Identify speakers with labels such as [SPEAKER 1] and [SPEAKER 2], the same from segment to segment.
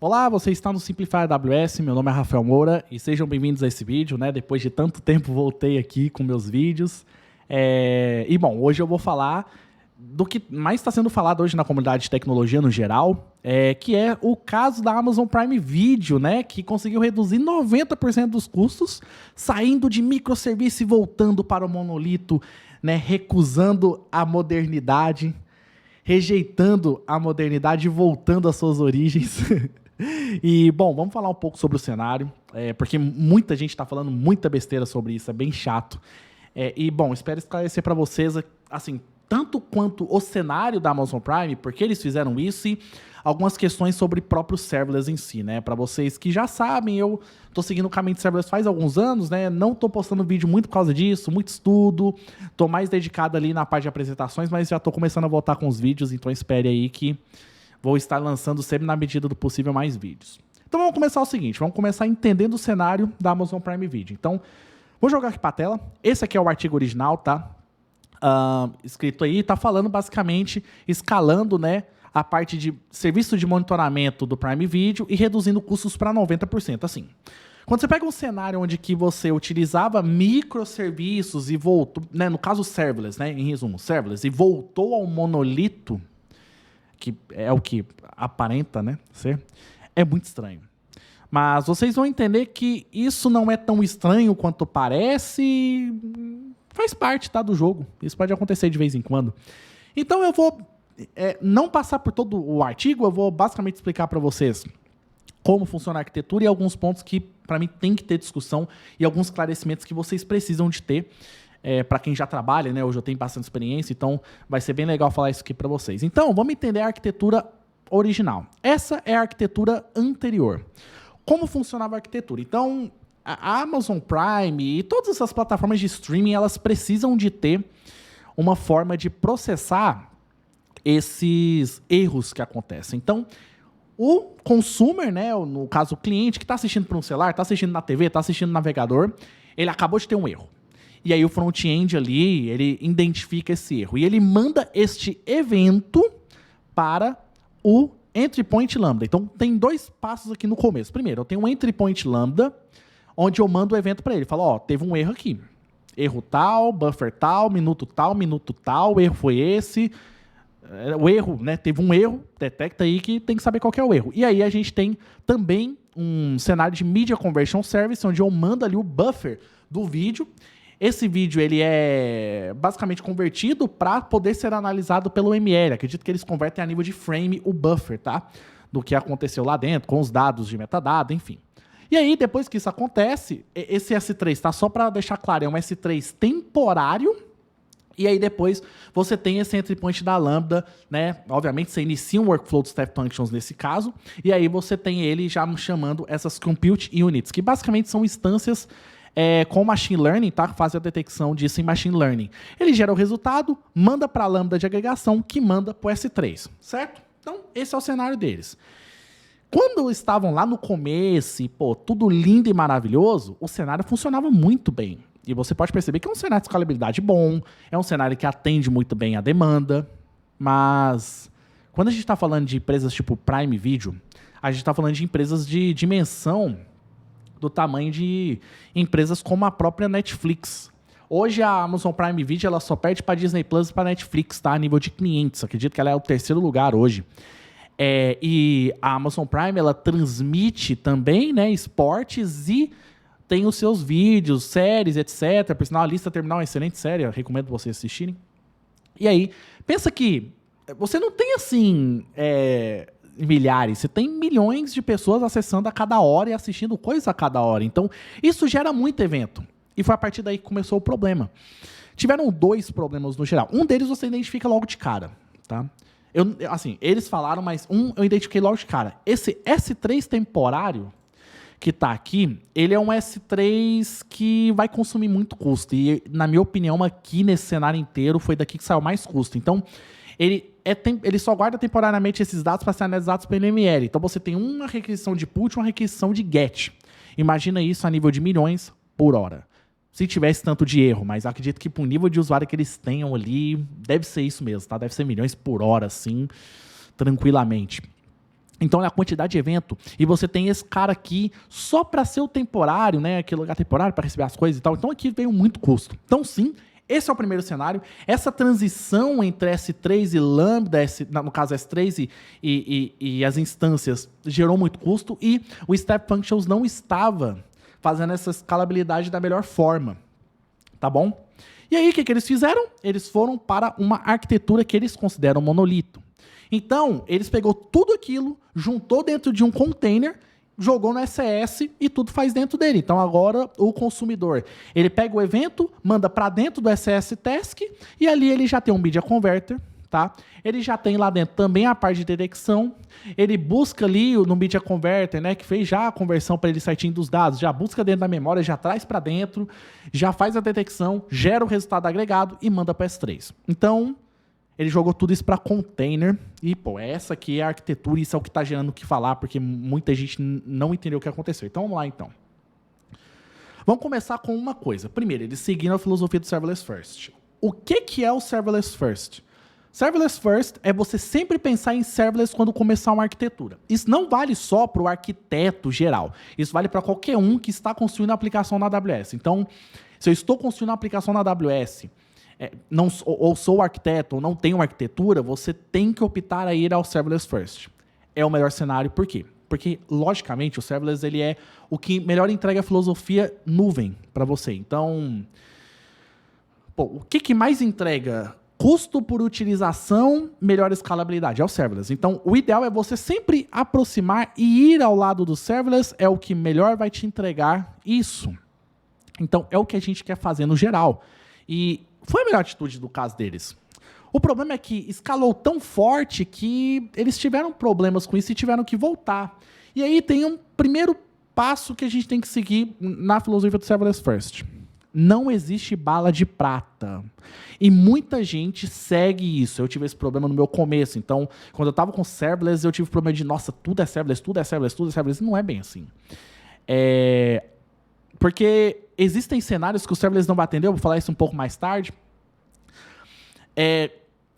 [SPEAKER 1] Olá, você está no Simplify AWS, meu nome é Rafael Moura e sejam bem-vindos a esse vídeo, né? Depois de tanto tempo voltei aqui com meus vídeos. Bom, hoje eu vou falar do que mais está sendo falado hoje na comunidade de tecnologia no geral, que é o caso da Amazon Prime Video, né? Que conseguiu reduzir 90% dos custos, saindo de microserviço e voltando para o monolito, né? Recusando a modernidade, rejeitando a modernidade e voltando às suas origens. E, bom, vamos falar um pouco sobre o cenário, porque muita gente está falando muita besteira sobre isso, é bem chato. Bom, espero esclarecer para vocês, assim, tanto quanto o cenário da Amazon Prime, porque eles fizeram isso, e algumas questões sobre próprios serverless em si, né? Para vocês que já sabem, eu tô seguindo o caminho de serverless faz alguns anos, né? Não tô postando vídeo muito por causa disso, muito estudo, tô mais dedicado ali na parte de apresentações, mas já tô começando a voltar com os vídeos, então espere aí que vou estar lançando sempre na medida do possível mais vídeos. Então vamos começar o seguinte, vamos começar entendendo o cenário da Amazon Prime Video. Então, vou jogar aqui para a tela. Esse aqui é o artigo original, tá? Escrito aí, tá falando basicamente, escalando, né, a parte de serviço de monitoramento do Prime Video e reduzindo custos para 90%. Assim, quando você pega um cenário onde que você utilizava microserviços e voltou, né, no caso serverless, né, em resumo, serverless, e voltou ao monolito, que é o que aparenta, né, ser, é muito estranho. Mas vocês vão entender que isso não é tão estranho quanto parece, faz parte, tá, do jogo. Isso pode acontecer de vez em quando. Então eu vou não passar por todo o artigo, eu vou basicamente explicar para vocês como funciona a arquitetura e alguns pontos que, para mim, tem que ter discussão e alguns esclarecimentos que vocês precisam de ter. Para quem já trabalha, né? Hoje eu tenho bastante experiência, então vai ser bem legal falar isso aqui para vocês. Então, vamos entender a arquitetura original. Essa é a arquitetura anterior. Como funcionava a arquitetura? Então, a Amazon Prime e todas essas plataformas de streaming, elas precisam de ter uma forma de processar esses erros que acontecem. Então, o consumer, né, no caso o cliente que está assistindo por um celular, está assistindo na TV, está assistindo no navegador, ele acabou de ter um erro. E aí o front-end ali, ele identifica esse erro. E ele manda este evento para o entry point lambda. Então, tem dois passos aqui no começo. Primeiro, eu tenho um entry point lambda, onde eu mando o evento para ele. Falo, ó, teve um erro aqui. Erro tal, buffer tal, minuto tal, o erro foi esse. O erro, né? Teve um erro, detecta aí que tem que saber qual que é o erro. E aí a gente tem também um cenário de Media Conversion Service, onde eu mando ali o buffer do vídeo. Esse vídeo ele é basicamente convertido para poder ser analisado pelo ML. Acredito que eles convertem a nível de frame o buffer, tá? Do que aconteceu lá dentro, com os dados de metadado, enfim. E aí, depois que isso acontece, esse S3, tá? Só para deixar claro, é um S3 temporário. E aí depois você tem esse entry point da Lambda, né? Obviamente você inicia um workflow de Step Functions nesse caso. E aí você tem ele já chamando essas Compute Units, que basicamente são instâncias com Machine Learning, tá? Que fazem a detecção disso em Machine Learning. Ele gera o resultado, manda para a Lambda de agregação, que manda para o S3, certo? Então, esse é o cenário deles. Quando estavam lá no começo, pô, tudo lindo e maravilhoso, o cenário funcionava muito bem. E você pode perceber que é um cenário de escalabilidade bom, é um cenário que atende muito bem a demanda, mas quando a gente está falando de empresas tipo Prime Video, a gente está falando de empresas de dimensão do tamanho de empresas como a própria Netflix. Hoje a Amazon Prime Video ela só perde para Disney Plus e para Netflix, tá? A nível de clientes. Acredito que ela é o terceiro lugar hoje. E a Amazon Prime ela transmite também, né, esportes e tem os seus vídeos, séries, etc. Por sinal, a Lista Terminal é uma excelente série, eu recomendo vocês assistirem. E aí, pensa que você não tem assim milhares, você tem milhões de pessoas acessando a cada hora e assistindo coisas a cada hora. Então, isso gera muito evento. E foi a partir daí que começou o problema. Tiveram dois problemas no geral. Um deles você identifica logo de cara, tá? Assim, eles falaram, mas eu identifiquei logo de cara. Esse S3 temporário que está aqui, ele é um S3 que vai consumir muito custo. E, na minha opinião, aqui nesse cenário inteiro, foi daqui que saiu mais custo. Então, ele só guarda temporariamente esses dados para ser analisados pelo ML. Então, você tem uma requisição de put e uma requisição de get. Imagina isso a nível de milhões por hora. Se tivesse tanto de erro, mas acredito que para o nível de usuário que eles tenham ali, deve ser isso mesmo, tá? Deve ser milhões por hora, assim, tranquilamente. Então, é a quantidade de evento. E você tem esse cara aqui só para ser o temporário, né? Aquele lugar temporário para receber as coisas e tal. Então, aqui veio muito custo. Então, sim, esse é o primeiro cenário. Essa transição entre S3 e Lambda, no caso S3 e as instâncias, gerou muito custo. E o Step Functions não estava fazendo essa escalabilidade da melhor forma. Tá bom? E aí, o que eles fizeram? Eles foram para uma arquitetura que eles consideram monolito. Então, eles pegou tudo aquilo, juntou dentro de um container, jogou no SES e tudo faz dentro dele. Então, agora, o consumidor, ele pega o evento, manda para dentro do SES Task e ali ele já tem um Media Converter, tá? Ele já tem lá dentro também a parte de detecção. Ele busca ali no Media Converter, né, que fez já a conversão para ele certinho dos dados, já busca dentro da memória, já traz para dentro, já faz a detecção, gera o resultado agregado e manda para S3. Então, ele jogou tudo isso para container e, pô, essa aqui é a arquitetura, isso é o que está gerando o que falar, porque muita gente não entendeu o que aconteceu. Então, vamos lá, então. Vamos começar com uma coisa. Primeiro, eles seguiram a filosofia do Serverless First. O que é o Serverless First? Serverless First é você sempre pensar em serverless quando começar uma arquitetura. Isso não vale só para o arquiteto geral. Isso vale para qualquer um que está construindo a aplicação na AWS. Então, se eu estou construindo uma aplicação na AWS, ou sou arquiteto ou não tenho uma arquitetura, você tem que optar a ir ao Serverless First. É o melhor cenário. Por quê? Porque, logicamente, o Serverless ele é o que melhor entrega a filosofia nuvem para você. Então, pô, o que mais entrega custo por utilização, melhor escalabilidade? É o Serverless. Então, o ideal é você sempre aproximar e ir ao lado do Serverless, é o que melhor vai te entregar isso. Então, é o que a gente quer fazer no geral. E foi a melhor atitude do caso deles. O problema é que escalou tão forte que eles tiveram problemas com isso e tiveram que voltar. E aí tem um primeiro passo que a gente tem que seguir na filosofia do Serverless First. Não existe bala de prata. E muita gente segue isso. Eu tive esse problema no meu começo. Então, quando eu estava com Serverless, eu tive o problema de, nossa, tudo é Serverless, tudo é Serverless, tudo é Serverless. Não é bem assim. Porque existem cenários que o Serverless não vai atender, eu vou falar isso um pouco mais tarde,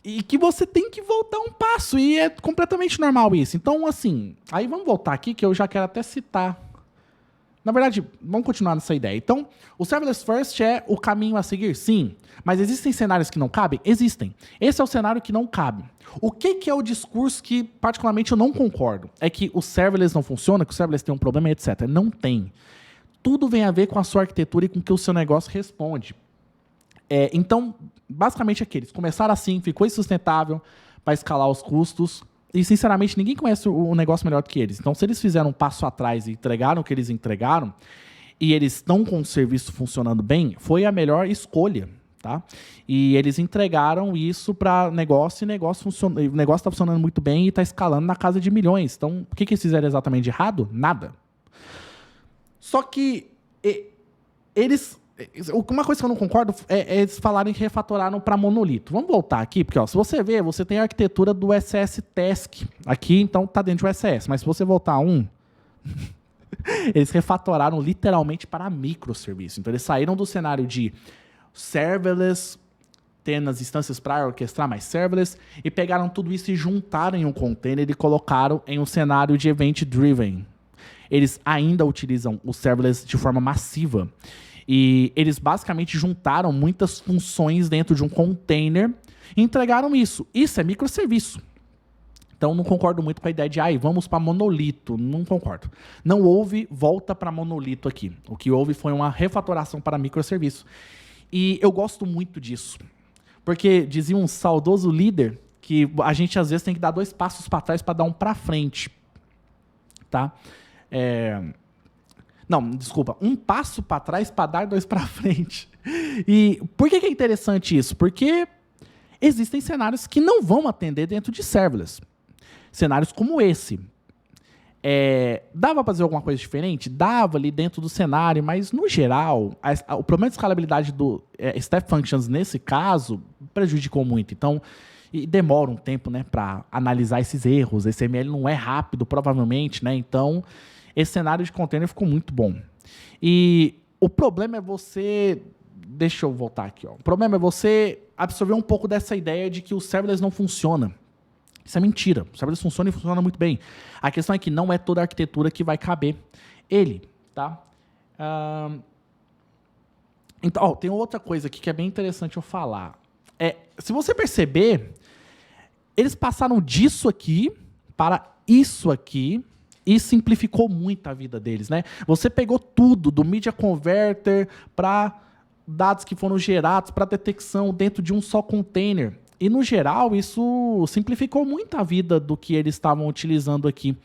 [SPEAKER 1] e que você tem que voltar um passo, e é completamente normal isso. Então, assim, aí vamos voltar aqui, que eu já quero até citar. Na verdade, vamos continuar nessa ideia. Então, o Serverless First é o caminho a seguir? Sim. Mas existem cenários que não cabem? Existem. Esse é o cenário que não cabe. O que é o discurso que, particularmente, eu não concordo? É que o Serverless não funciona, que o Serverless tem um problema, etc. Não tem. Tudo vem a ver com a sua arquitetura e com o que o seu negócio responde. Então, basicamente, eles começaram assim, ficou insustentável para escalar os custos. E, sinceramente, ninguém conhece o negócio melhor do que eles. Então, se eles fizeram um passo atrás e entregaram o que eles entregaram, e eles estão com o serviço funcionando bem, foi a melhor escolha. Tá? E eles entregaram isso para negócio, e o negócio está funcionando muito bem e está escalando na casa de milhões. Então, o que eles fizeram exatamente de errado? Nada. Só que uma coisa que eu não concordo é eles falarem que refatoraram para monolito. Vamos voltar aqui, porque se você ver, você tem a arquitetura do SS Task aqui, então está dentro do SS. Mas se você voltar eles refatoraram literalmente para microserviço. Então eles saíram do cenário de serverless, tendo as instâncias para orquestrar mais serverless, e pegaram tudo isso e juntaram em um container e colocaram em um cenário de event-driven. Eles ainda utilizam o serverless de forma massiva. E eles basicamente juntaram muitas funções dentro de um container e entregaram isso. Isso é microserviço. Então, não concordo muito com a ideia de vamos para monolito. Não concordo. Não houve volta para monolito aqui. O que houve foi uma refatoração para microserviço. E eu gosto muito disso. Porque dizia um saudoso líder que a gente, às vezes, tem que dar 2 passos para trás para dar um para frente. Tá? Não, desculpa. 1 passo para trás para dar 2 para frente. E por que é interessante isso? Porque existem cenários que não vão atender dentro de serverless. Cenários como esse. Dava para fazer alguma coisa diferente? Dava ali dentro do cenário, mas no geral, o problema de escalabilidade do Step Functions nesse caso prejudicou muito. Então, e demora um tempo, né, para analisar esses erros. Esse ML não é rápido, provavelmente, né? Então, esse cenário de container ficou muito bom. E o problema é você... Deixa eu voltar aqui. O problema é você absorver um pouco dessa ideia de que o serverless não funciona. Isso é mentira. O serverless funciona e funciona muito bem. A questão é que não é toda a arquitetura que vai caber ele, tá? Então, tem outra coisa aqui que é bem interessante eu falar. Se você perceber, eles passaram disso aqui para isso aqui e simplificou muito a vida deles, né? Você pegou tudo, do Media Converter para dados que foram gerados, para detecção dentro de um só container. E, no geral, isso simplificou muito a vida do que eles estavam utilizando aqui.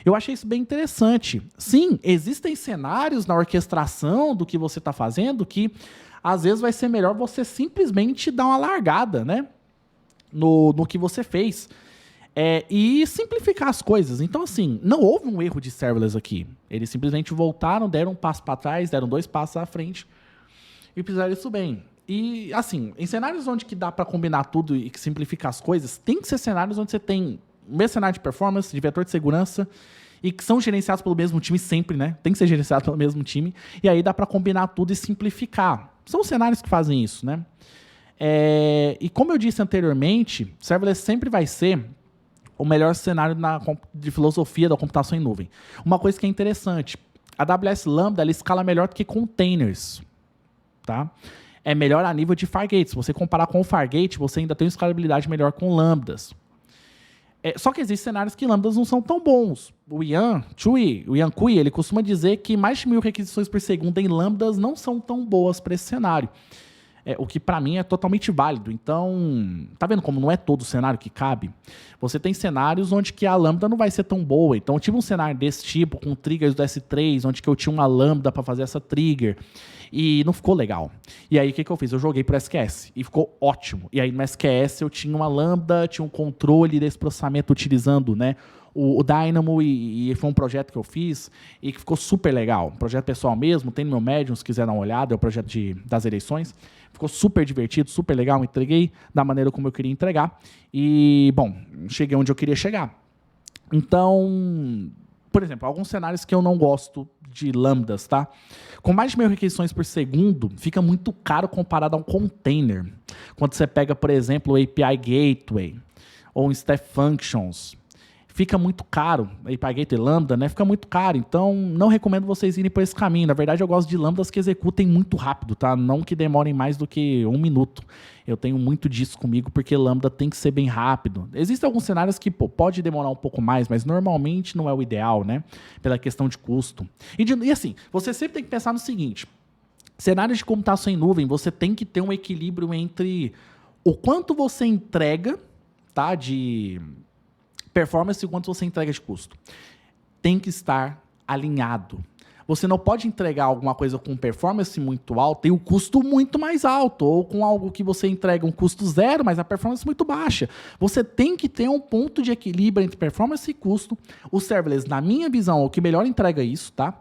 [SPEAKER 1] Eu achei isso bem interessante. Sim, existem cenários na orquestração do que você está fazendo que, às vezes, vai ser melhor você simplesmente dar uma largada, né? No que você fez. E simplificar as coisas. Então, assim, não houve um erro de serverless aqui. Eles simplesmente voltaram, deram um passo para trás, deram 2 passos à frente e fizeram isso bem. E, assim, em cenários onde que dá para combinar tudo e que simplificar as coisas, tem que ser cenários onde você tem o mesmo cenário de performance, de vetor de segurança, e que são gerenciados pelo mesmo time sempre, né? Tem que ser gerenciado pelo mesmo time. E aí dá para combinar tudo e simplificar. São cenários que fazem isso, né? E como eu disse anteriormente, serverless sempre vai ser o melhor cenário de filosofia da computação em nuvem. Uma coisa que é interessante, a AWS Lambda ela escala melhor do que containers, tá? É melhor a nível de Fargate. Se você comparar com o Fargate, você ainda tem uma escalabilidade melhor com lambdas. Só que existem cenários que lambdas não são tão bons. O Ian Cui, ele costuma dizer que mais de 1000 requisições por segundo em lambdas não são tão boas para esse cenário. O que para mim é totalmente válido. Então, tá vendo como não é todo cenário que cabe? Você tem cenários onde que a lambda não vai ser tão boa. Então, eu tive um cenário desse tipo, com triggers do S3, onde que eu tinha uma lambda para fazer essa trigger. E não ficou legal. E aí, o que eu fiz? Eu joguei pro SQS e ficou ótimo. E aí, no SQS, eu tinha uma lambda, tinha um controle desse processamento utilizando, né, o Dynamo, e foi um projeto que eu fiz e que ficou super legal. Um projeto pessoal mesmo, tem no meu Medium, se quiser dar uma olhada, é o projeto das eleições. Ficou super divertido, super legal, entreguei da maneira como eu queria entregar. E, bom, cheguei onde eu queria chegar. Então, por exemplo, alguns cenários que eu não gosto de lambdas, tá? Com mais de 1000 requisições por segundo, fica muito caro comparado a um container. Quando você pega, por exemplo, o API Gateway ou um Step Functions, fica muito caro. API Gateway Lambda, né? Fica muito caro. Então, não recomendo vocês irem por esse caminho. Na verdade, eu gosto de lambdas que executem muito rápido, tá? Não que demorem mais do que 1 minuto. Eu tenho muito disso comigo, porque lambda tem que ser bem rápido. Existem alguns cenários que pode demorar um pouco mais, mas normalmente não é o ideal, né? Pela questão de custo. E assim, você sempre tem que pensar no seguinte. Cenários de computação em nuvem, você tem que ter um equilíbrio entre o quanto você entrega, tá? De performance e quanto você entrega de custo. Tem que estar alinhado. Você não pode entregar alguma coisa com performance muito alta e o custo muito mais alto, ou com algo que você entrega um custo zero, mas a performance muito baixa. Você tem que ter um ponto de equilíbrio entre performance e custo. O serverless, na minha visão, é o que melhor entrega isso, tá?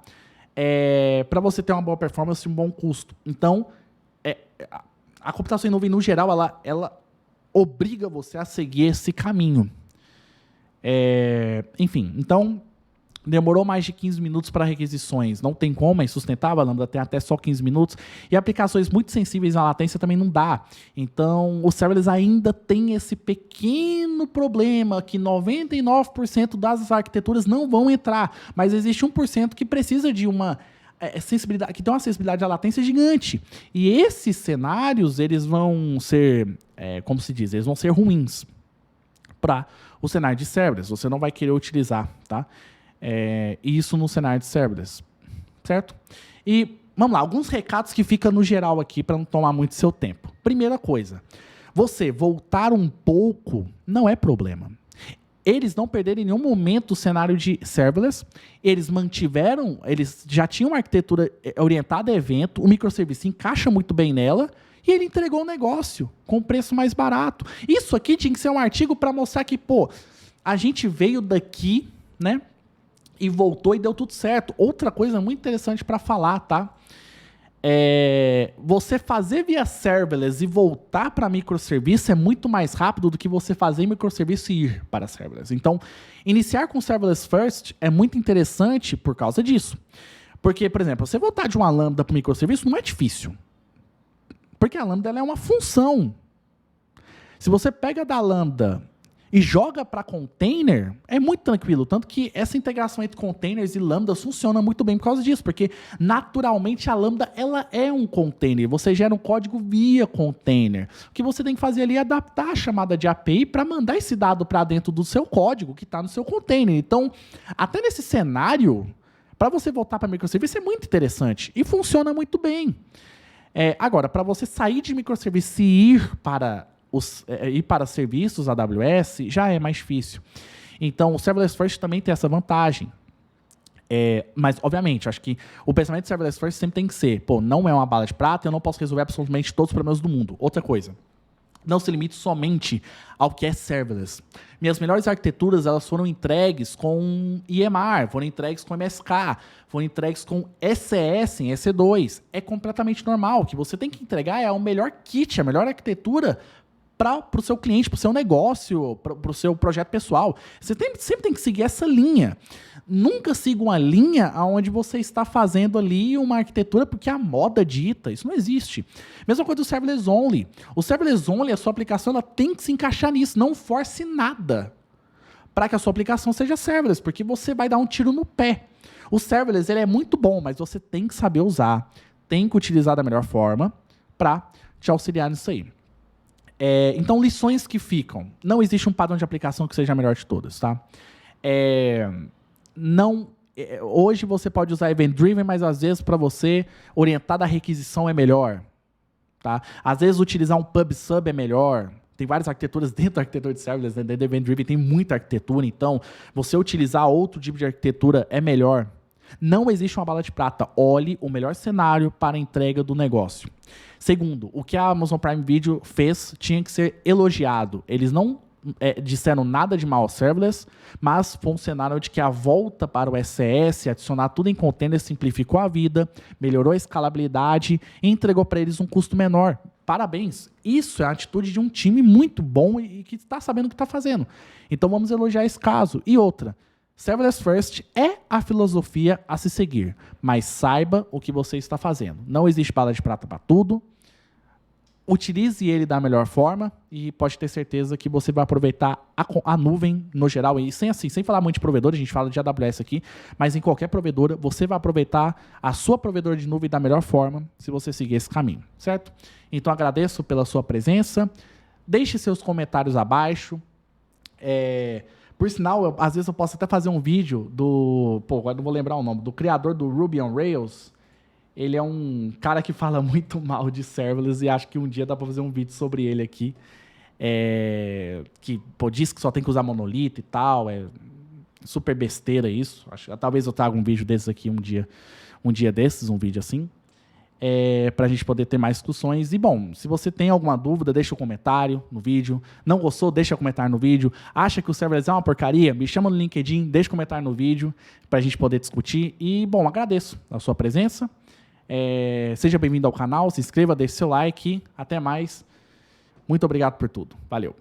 [SPEAKER 1] Para você ter uma boa performance e um bom custo. Então, a computação em nuvem, no geral, ela obriga você a seguir esse caminho. Enfim, então demorou mais de 15 minutos para requisições, não tem como, é insustentável, a Lambda tem até só 15 minutos, e aplicações muito sensíveis à latência também não dá. Então, o serverless ainda tem esse pequeno problema que 99% das arquiteturas não vão entrar, mas existe 1% que precisa de uma sensibilidade, que tem uma sensibilidade à latência gigante. E esses cenários, eles vão ser, como se diz, eles vão ser ruins para o cenário de serverless. Você não vai querer utilizar, tá? Isso no cenário de serverless, certo? E vamos lá, alguns recados que ficam no geral aqui para não tomar muito seu tempo. Primeira coisa, você voltar um pouco não é problema. Eles não perderam em nenhum momento o cenário de serverless, eles já tinham uma arquitetura orientada a evento, o microserviço encaixa muito bem nela, e ele entregou o negócio com um preço mais barato. Isso aqui tinha que ser um artigo para mostrar que, a gente veio daqui, né, e voltou e deu tudo certo. Outra coisa muito interessante para falar, tá? Você fazer via serverless e voltar para microserviço é muito mais rápido do que você fazer microserviço e ir para serverless. Então, iniciar com serverless first é muito interessante por causa disso. Porque, por exemplo, você voltar de uma lambda para microserviço não é difícil. Porque a lambda ela é uma função. Se você pega da lambda e joga para container, é muito tranquilo. Tanto que essa integração entre containers e lambdas funciona muito bem por causa disso, porque naturalmente a lambda ela é um container. Você gera um código via container. O que você tem que fazer ali é adaptar a chamada de API para mandar esse dado para dentro do seu código que está no seu container. Então, até nesse cenário, para você voltar para microserviço é muito interessante e funciona muito bem. Agora, para você sair de microserviço e ir para serviços AWS, já é mais difícil. Então, o Serverless First também tem essa vantagem. Mas, obviamente, acho que o pensamento de Serverless First sempre tem que ser, não é uma bala de prata, eu não posso resolver absolutamente todos os problemas do mundo. Outra coisa, não se limite somente ao que é serverless. Minhas melhores arquiteturas elas foram entregues com EMR, foram entregues com MSK, foram entregues com ECS em EC2. É completamente normal. O que você tem que entregar é o melhor kit, a melhor arquitetura para o seu cliente, para o seu negócio, para o seu projeto pessoal. Você sempre tem que seguir essa linha. Nunca siga uma linha onde você está fazendo ali uma arquitetura porque a moda dita. Isso não existe. Mesma coisa do Serverless Only. O Serverless Only, a sua aplicação, ela tem que se encaixar nisso. Não force nada para que a sua aplicação seja serverless, porque você vai dar um tiro no pé. O serverless ele é muito bom, mas você tem que saber usar, tem que utilizar da melhor forma para te auxiliar nisso aí. Então, lições que ficam. Não existe um padrão de aplicação que seja a melhor de todas, tá? Hoje você pode usar Event Driven, mas às vezes para você orientar da requisição é melhor. Tá? Às vezes utilizar um pub-sub é melhor. Tem várias arquiteturas dentro da arquitetura de serverless, né? Dentro do Event Driven tem muita arquitetura, então você utilizar outro tipo de arquitetura é melhor. Não existe uma bala de prata. Olhe o melhor cenário para a entrega do negócio. Segundo, o que a Amazon Prime Video fez tinha que ser elogiado. Eles não disseram nada de mal ao serverless, mas foi um cenário de que a volta para o SES, adicionar tudo em container, simplificou a vida, melhorou a escalabilidade e entregou para eles um custo menor. Parabéns. Isso é a atitude de um time muito bom e que está sabendo o que está fazendo. Então vamos elogiar esse caso. E outra, Serverless First é a filosofia a se seguir, mas saiba o que você está fazendo. Não existe bala de prata para tudo. Utilize ele da melhor forma e pode ter certeza que você vai aproveitar a nuvem no geral. E sem falar muito de provedor, a gente fala de AWS aqui, mas em qualquer provedora, você vai aproveitar a sua provedora de nuvem da melhor forma se você seguir esse caminho, certo? Então agradeço pela sua presença. Deixe seus comentários abaixo. Por sinal, às vezes eu posso até fazer um vídeo agora não vou lembrar o nome, do criador do Ruby on Rails. Ele é um cara que fala muito mal de serverless e acho que um dia dá para fazer um vídeo sobre ele aqui. Diz que só tem que usar monolito e tal. É super besteira isso. Talvez eu traga um vídeo desses aqui um dia desses, um vídeo assim. Para a gente poder ter mais discussões. E, bom, se você tem alguma dúvida, deixa um comentário no vídeo. Não gostou, deixa um comentário no vídeo. Acha que o serverless é uma porcaria? Me chama no LinkedIn, deixa um comentário no vídeo para a gente poder discutir. E, bom, agradeço a sua presença. Seja bem-vindo ao canal, se inscreva, deixe seu like. Até mais. Muito obrigado por tudo. Valeu.